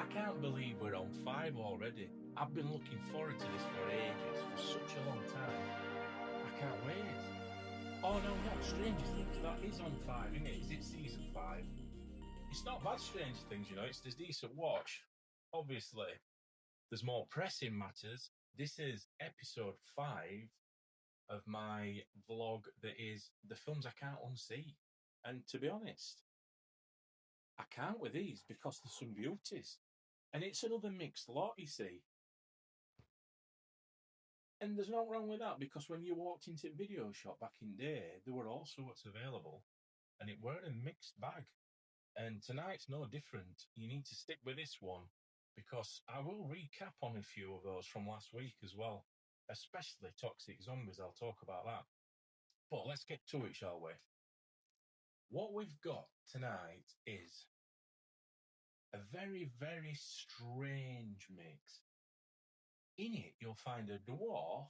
I can't believe we're on 5 already. I've been looking forward to this for ages, for such a long time. I can't wait. Oh no, not Stranger Things. That is on 5, isn't it? Is it season 5? It's not bad, Stranger Things, you know. It's a decent watch. Obviously, there's more pressing matters. This is episode 5 of my vlog that is the films I can't unsee. And to be honest, I can't with these because there's some beauties. And it's another mixed lot, you see. And there's no wrong with that, because when you walked into a video shop back in the day, there were all sorts available, and it weren't a mixed bag. And tonight's no different. You need to stick with this one, because I will recap on a few of those from last week as well, especially Toxic Zombies. I'll talk about that. But let's get to it, shall we? What we've got tonight is a very, very strange mix. In it, you'll find a dwarf,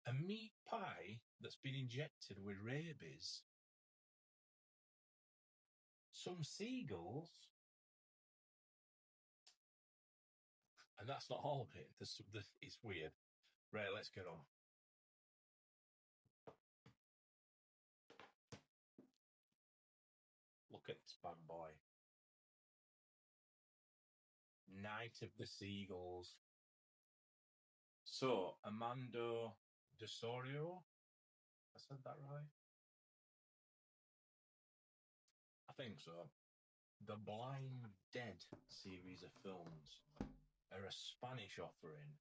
a meat pie that's been injected with rabies, some seagulls, and that's not all of it. It's weird. Right, let's get on. Look at this bad boy. Night of the Seagulls. So, Armando Desorio, I said that right? I think so. The Blind Dead series of films are a Spanish offering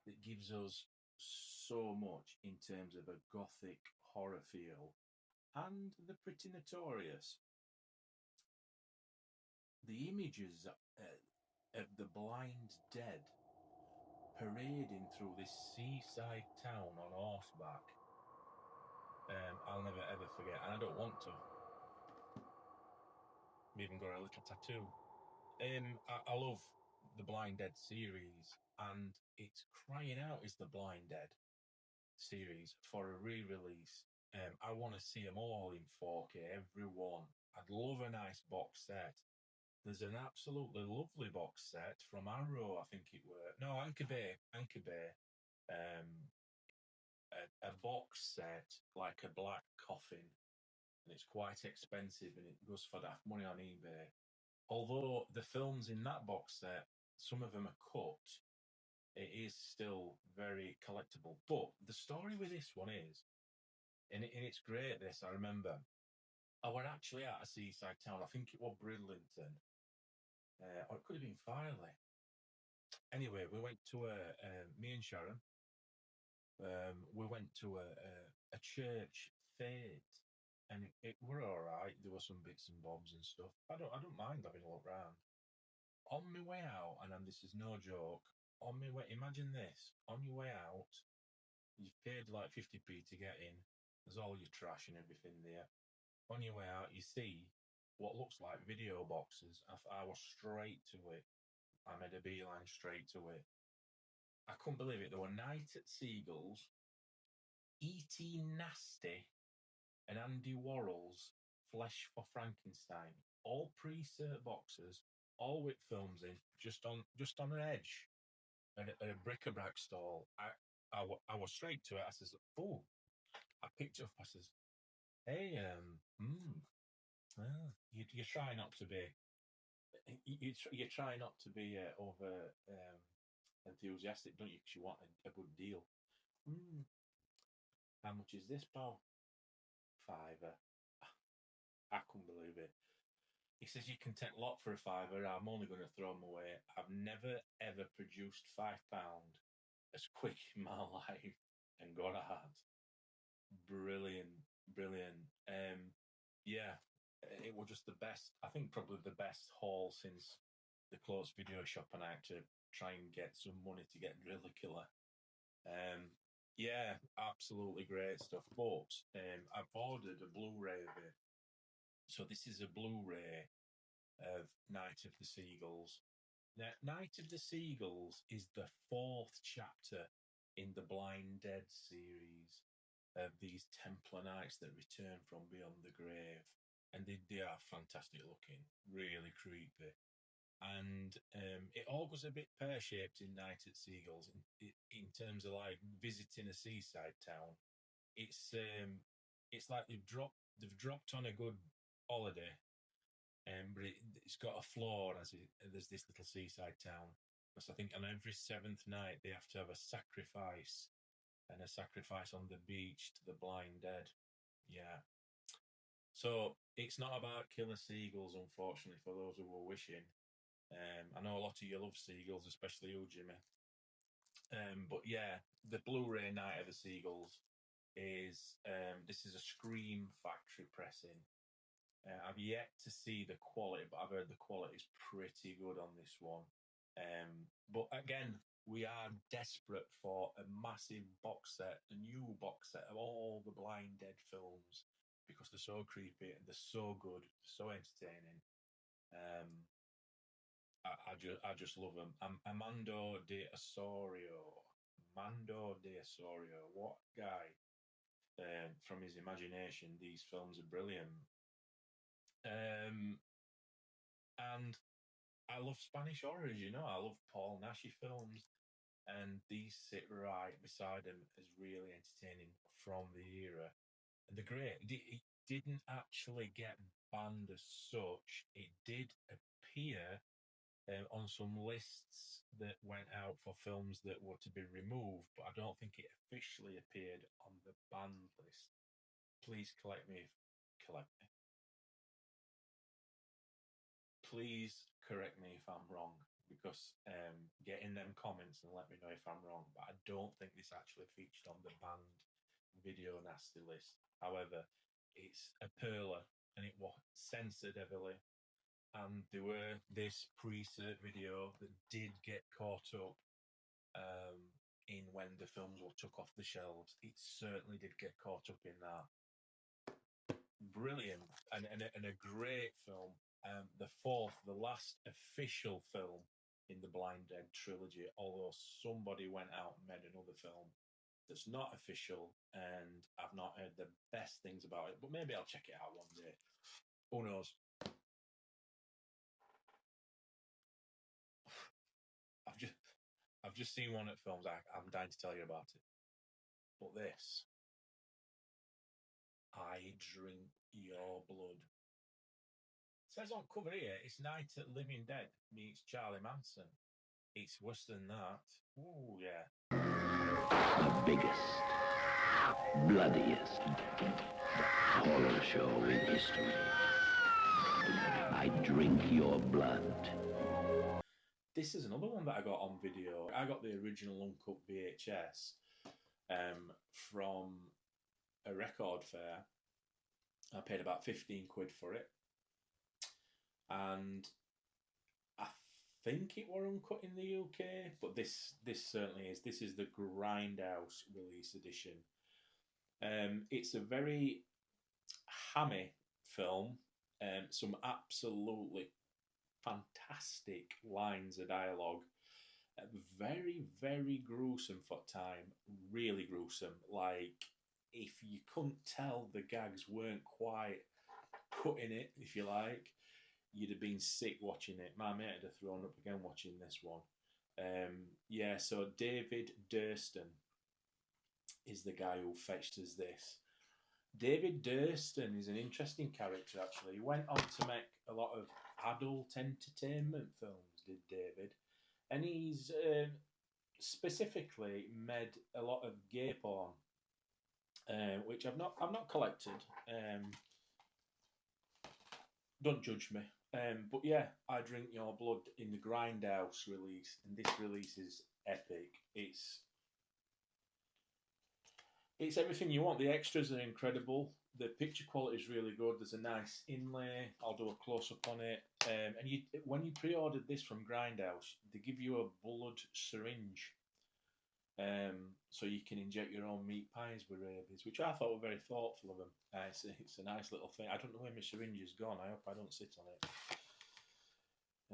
that gives us so much in terms of a gothic horror feel, and they're pretty notorious. The images of the blind dead parading through this seaside town on horseback, I'll never ever forget, and I don't want to. I've even got a little tattoo. I love the Blind Dead series, and it's crying out is the Blind Dead series for a re-release. I want to see them all in 4K, every one. I'd love a nice box set. There's an absolutely lovely box set from Arrow, I think it were. No, Anchor Bay. A box set, like a black coffin, and it's quite expensive, and it goes for that money on eBay. Although the films in that box set, some of them are cut, it is still very collectible. But the story with this one is, and it's great, this, I remember, I were actually at a seaside town, I think it was Bridlington, or it could have been Filey. Anyway, we went to me and Sharon, we went to a church fete, and it were all right. There were some bits and bobs and stuff. I don't mind having a look round. On my way out, and this is no joke, on my way, imagine this, on your way out, you've paid like 50p to get in, there's all your trash and everything there. On your way out, you see what looks like video boxes. I was straight to it. I made a beeline straight to it. I couldn't believe it. There were Night at Seagulls, E.T. Nasty, and Andy Warhol's Flesh for Frankenstein. All pre-cert boxes, all with films in, just on an edge, at a bric-a-brac stall. I was straight to it. I says, "Oh," I picked it up. I says, "Hey, you try not to be, you try not to be over enthusiastic, don't you? Because you want a good deal." How much is this, pal? £5. I couldn't believe it. He says, "You can take a lot for a £5. I'm only going to throw them away." I've never ever produced £5 as quick in my life, and God, I had. Brilliant. Yeah, it was just the best. I think probably the best haul since the closed video shop, and I had to try and get some money to get Driller Killer. Yeah, absolutely great stuff. But I've ordered a Blu-ray of it. So this is a Blu-ray of Night of the Seagulls. Now, Night of the Seagulls is the 4th chapter in the Blind Dead series of these Templar Knights that return from beyond the grave. And they are fantastic looking, really creepy. and it all goes a bit pear-shaped in Night at Seagulls in terms of like visiting a seaside town. It's like they've dropped on a good holiday, but it's got a flaw as there's this little seaside town. Because I think on every seventh night they have to have a sacrifice, and a sacrifice on the beach to the blind dead. Yeah. So it's not about killer seagulls, unfortunately, for those who were wishing. I know a lot of you love seagulls, especially you, Jimmy. But yeah, the Blu-ray Night of the Seagulls is this is a Scream factory pressing. I've yet to see the quality, but I've heard the quality is pretty good on this one. But again, we are desperate for a massive box set, a new box set of all the Blind Dead films, because they're so creepy, they're so good, so entertaining. I just love them. Mando de Osorio, what guy? From his imagination, these films are brilliant. And I love Spanish horrors, you know. I love Paul Naschy films, and these sit right beside them as really entertaining from the era. And they're great. It didn't actually get banned as such. It did appear on some lists that went out for films that were to be removed, but I don't think it officially appeared on the banned list. Please please correct me if I'm wrong, because get in them comments and let me know if I'm wrong. But I don't think this actually featured on the banned video nasty list. However, it's a perler and it was censored heavily. And there were this pre-cert video that did get caught up in when the films were took off the shelves. It certainly did get caught up in that. Brilliant and a great film. The last official film in the Blind Dead trilogy, although somebody went out and made another film that's not official, and I've not heard the best things about it, but maybe I'll check it out one day. Who knows? I've just seen one at films. I'm dying to tell you about it. But this, I drink your blood. It says on cover here, it's Night at Living Dead meets Charlie Manson. It's worse than that. Oh, yeah. The biggest, bloodiest horror show in history. I drink your blood. This is another one that I got on video. I got the original uncut VHS from a record fair. I paid about 15 quid for it. And I think it were uncut in the UK, but this certainly is. This is the Grindhouse release edition. It's a very hammy film. Some absolutely fantastic lines of dialogue. Very, very gruesome for time. Really gruesome. Like, if you couldn't tell the gags weren't quite cutting it, if you like, you'd have been sick watching it. My mate would have thrown up again watching this one. Yeah, so David Durston is the guy who fetched us this. David Durston is an interesting character, actually. He went on to make a lot of adult entertainment films, did David. And he's specifically made a lot of gay porn, which I've not collected. Don't judge me. But yeah, I drink your blood in the Grindhouse release, and this release is epic. It's everything you want. The extras are incredible. The picture quality is really good. There's a nice inlay. I'll do a close-up on it. And when you pre-ordered this from Grindhouse, they give you a blood syringe, so you can inject your own meat pies with rabies, which I thought were very thoughtful of them. It's a nice little thing. I don't know where my syringe is gone. I hope I don't sit on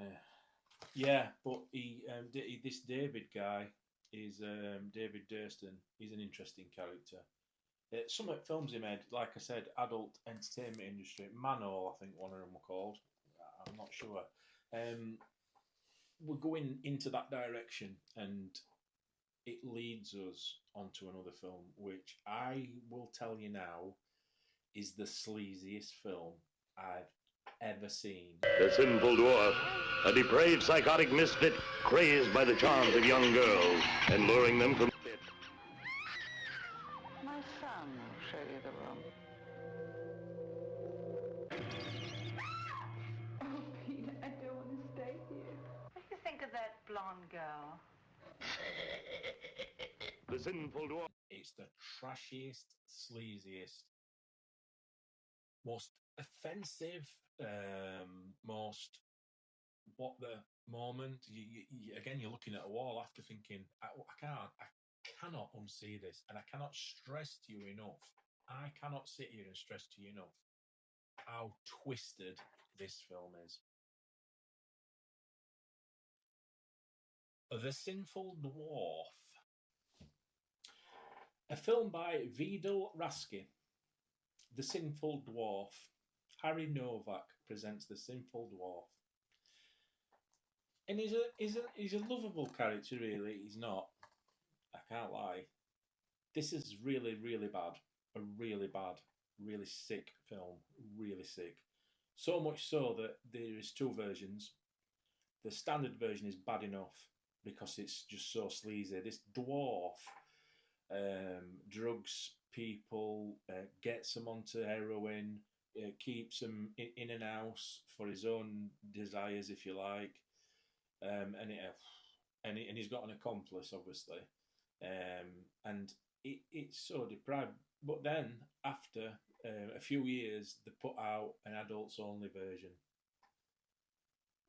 it. Yeah, but this David guy is David Durston. He's an interesting character. Some films he made, like I said, adult entertainment industry. Manor, I think one of them were called. I'm not sure. we're going into that direction, and it leads us onto another film, which I will tell you now is the sleaziest film I've ever seen. The Sinful Dwarf, a depraved psychotic misfit crazed by the charms of young girls and luring them from... My son will show you the room. Oh, Peter, I don't want to stay here. What do you think of that blonde girl? The Sinful Dwarf. It's the trashiest, sleaziest, most offensive, most what the moment. Again, you're looking at a wall after thinking, I cannot unsee this, and I cannot stress to you enough. I cannot sit here and stress to you enough how twisted this film is. The Sinful Dwarf. A film by Vidal Rasky. The Sinful Dwarf. Harry Novak presents The Sinful Dwarf. And he's a lovable character, really. He's not. I can't lie. This is really, really bad. A really bad, really sick film. Really sick. So much so that there is two versions. The standard version is bad enough because it's just so sleazy. This dwarf drugs people, gets them onto heroin, keeps them in an house for his own desires, if you like, and he's got an accomplice, obviously, and it's so deprived. But then, after a few years, they put out an adults-only version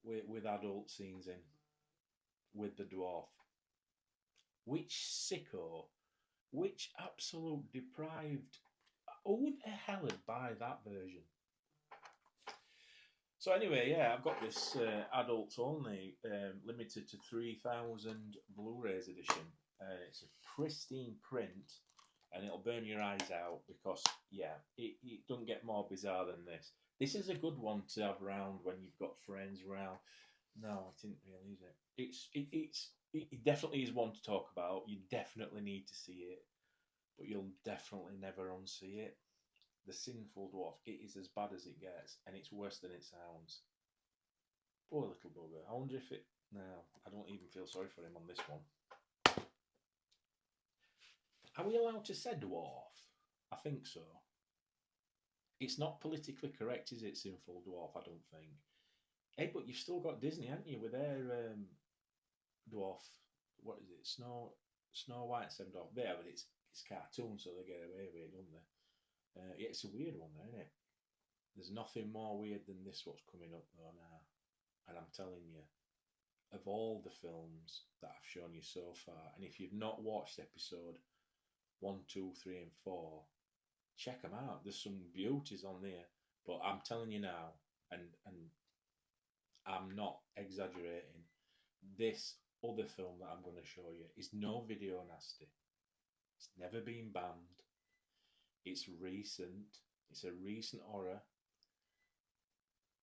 with adult scenes in, with the dwarf. Which sicko, which absolute deprived, who the hell would buy that version? So anyway, yeah, I've got this adults only, limited to 3,000 Blu-rays edition. It's a pristine print, and it'll burn your eyes out because, yeah, it doesn't get more bizarre than this. This is a good one to have around when you've got friends around. No, I didn't really use it. It definitely is one to talk about. You definitely need to see it, but you'll definitely never unsee it. The Sinful Dwarf. It is as bad as it gets, and it's worse than it sounds. Poor little bugger. I wonder if it... No, I don't even feel sorry for him on this one. Are we allowed to say dwarf? I think so. It's not politically correct, is it, Sinful Dwarf? I don't think. Hey, but you've still got Disney, haven't you, with their dwarf? What is it? Snow White and Seven Dwarfs. Yeah, but it's cartoon, so they get away with it, don't they? Yeah, it's a weird one, though, isn't it? There's nothing more weird than this. What's coming up though now, and I'm telling you, of all the films that I've shown you so far, and if you've not watched episode 1, 2, 3, and 4, check them out. There's some beauties on there, but I'm telling you now, and I'm not exaggerating. This other film that I'm going to show you is no video nasty. It's never been banned. It's recent. It's a recent horror.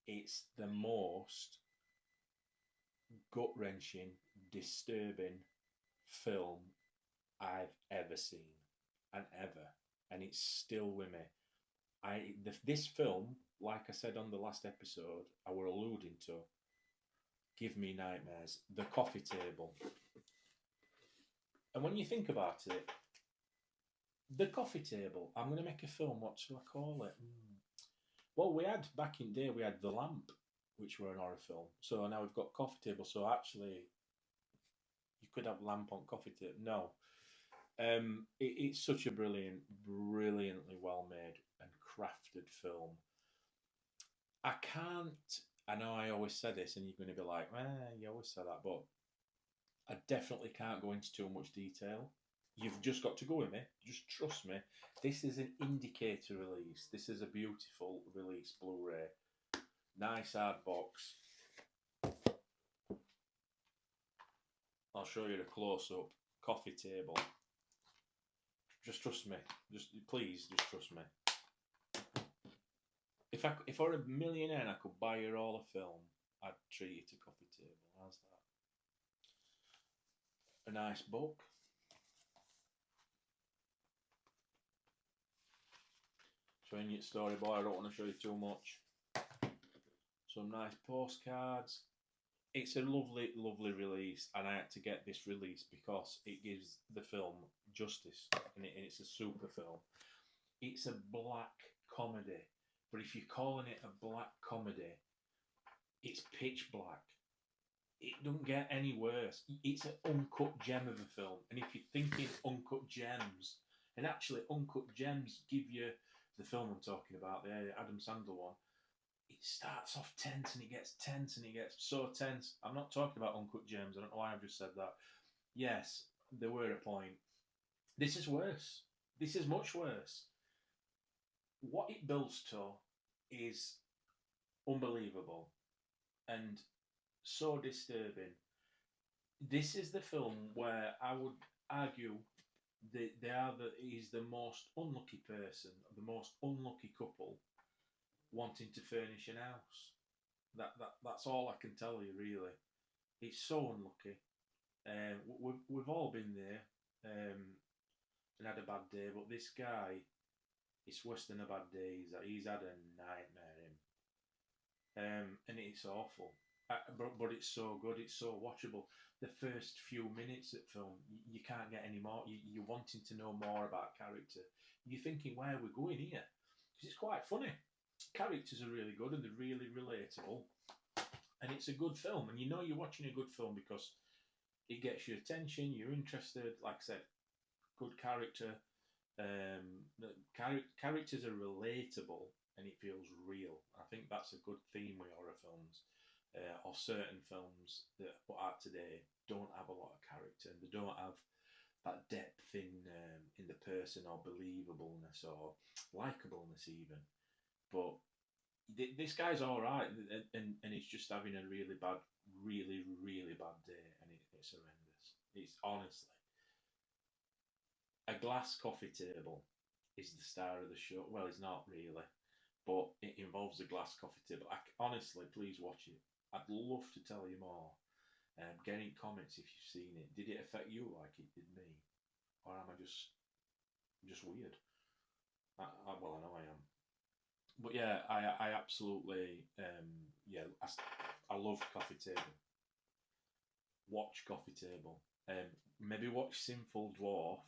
It's the most gut-wrenching, disturbing film I've ever seen, and it's still with me. This film, like I said on the last episode, I were alluding to, give me nightmares. The Coffee Table. And when you think about it, The Coffee Table, I'm going to make a film, what shall I call it? Well, we had, back in the day, we had The Lamp, which were an horror film. So now we've got Coffee Table. So actually, you could have Lamp on Coffee Table. No. It's such a brilliantly well-made and crafted film. I know I always say this, and you're going to be like, you always say that, but I definitely can't go into too much detail. You've just got to go with me. Just trust me. This is an indicator release. This is a beautiful release Blu-ray. Nice hard box. I'll show you the close-up. Coffee Table. Just trust me. Please, just trust me. If I were a millionaire and I could buy you all a film, I'd treat you to Coffee Table. How's that? a nice book. Showing you storyboard, I don't want to show you too much. Some nice postcards. It's a lovely, lovely release, and I had to get this release because it gives the film justice, and it's a super film. It's a black comedy, but if you're calling it a black comedy, it's pitch black. It don't get any worse. It's an uncut gem of a film, and if you're thinking uncut gems, and actually uncut gems give you the film I'm talking about, the Adam Sandler one. It starts off tense and it gets tense and it gets so tense. I'm not talking about uncut gems. I don't know why I've just said that. Yes, there were a point. This is worse. This is much worse. What it builds to is unbelievable and so disturbing. This is the film where I would argue that he's the most unlucky person, the most unlucky couple wanting to furnish an house. That's all I can tell you, really. It's so unlucky. We've all been there and had a bad day, but this guy, it's worse than a bad day. He's had a nightmare, and it's awful. But it's so good, it's so watchable. The first few minutes of film, you can't get any more. You're wanting to know more about character. You're thinking, where are we going here? Because it's quite funny. Characters are really good and they're really relatable. And it's a good film. And you know you're watching a good film because it gets your attention, you're interested. Like I said, good character. Characters are relatable and it feels real. I think that's a good theme with horror films. Or certain films that are put out today don't have a lot of character and they don't have that depth in the person or believableness or likableness even. But this guy's all right, and he's just having a really bad, really, really bad day, and it's horrendous. It's honestly a glass coffee table is the star of the show. Well, it's not really, but it involves a glass coffee table. Honestly, please watch it. I'd love to tell you more. Get in comments if you've seen it. Did it affect you like it did me, or am I just weird? Well, I know I am. But yeah, I absolutely I love Coffee Table. Watch Coffee Table. Maybe watch Sinful Dwarf.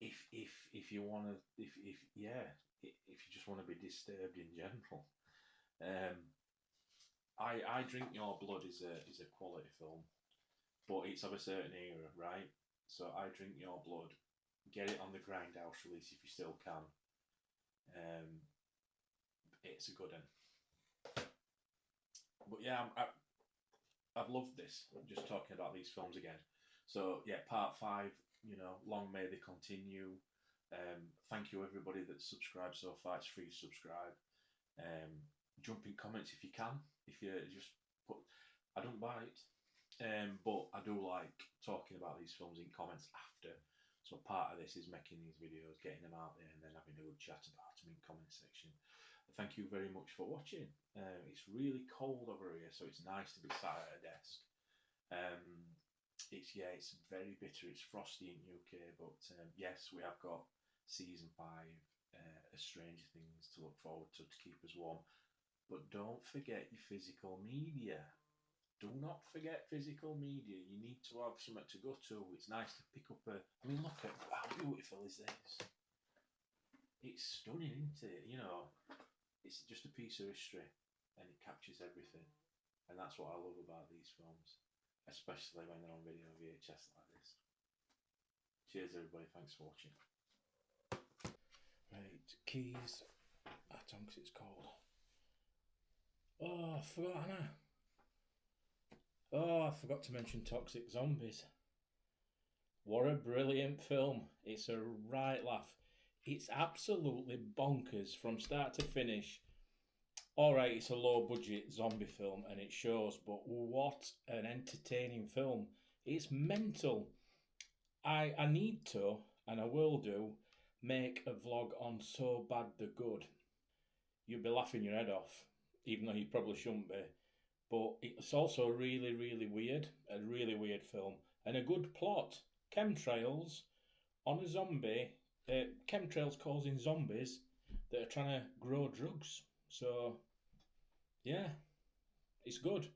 If you wanna if you just want to be disturbed in general. I Drink Your Blood is a quality film, but it's of a certain era, right? So I Drink Your Blood. Get it on the grindhouse release if you still can. It's a good one. But yeah, I've loved this. Just talking about these films again. So yeah, part 5. You know, long may they continue. Thank you everybody that's subscribed so far. It's free to subscribe. Jump in comments if you can. If you just put, I don't bite, but I do like talking about these films in comments after. So part of this is making these videos, getting them out there, and then having a good chat about them in comment section. Thank you very much for watching. It's really cold over here, so it's nice to be sat at a desk. It's very bitter. It's frosty in UK, but yes, we have got season 5, Stranger Things to look forward to keep us warm. But don't forget your physical media. Do not forget physical media. You need to have something to go to. It's nice to pick up look at how beautiful is this. It's stunning, isn't it? You know, it's just a piece of history and it captures everything. And that's what I love about these films, especially when they're on video VHS like this. Cheers, everybody. Thanks for watching. Right, keys. Tonks, it's called. Oh, I forgot, Anna. Oh, I forgot to mention Toxic Zombies. What a brilliant film. It's a right laugh. It's absolutely bonkers from start to finish. Alright, it's a low budget zombie film and it shows, but what an entertaining film. It's mental. I need to, and I will do, make a vlog on So Bad the Good. You'll be laughing your head off, even though you probably shouldn't be. but it's also really, really weird. A really weird film. And a good plot. Chemtrails on a zombie. Chemtrails causing zombies that are trying to grow drugs. So, yeah, it's good.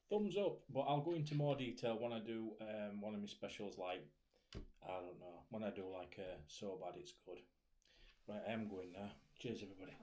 Thumbs up, but I'll go into more detail when I do one of my specials, like, I don't know, when I do like So Bad It's Good. Right, I am going now. Cheers, everybody.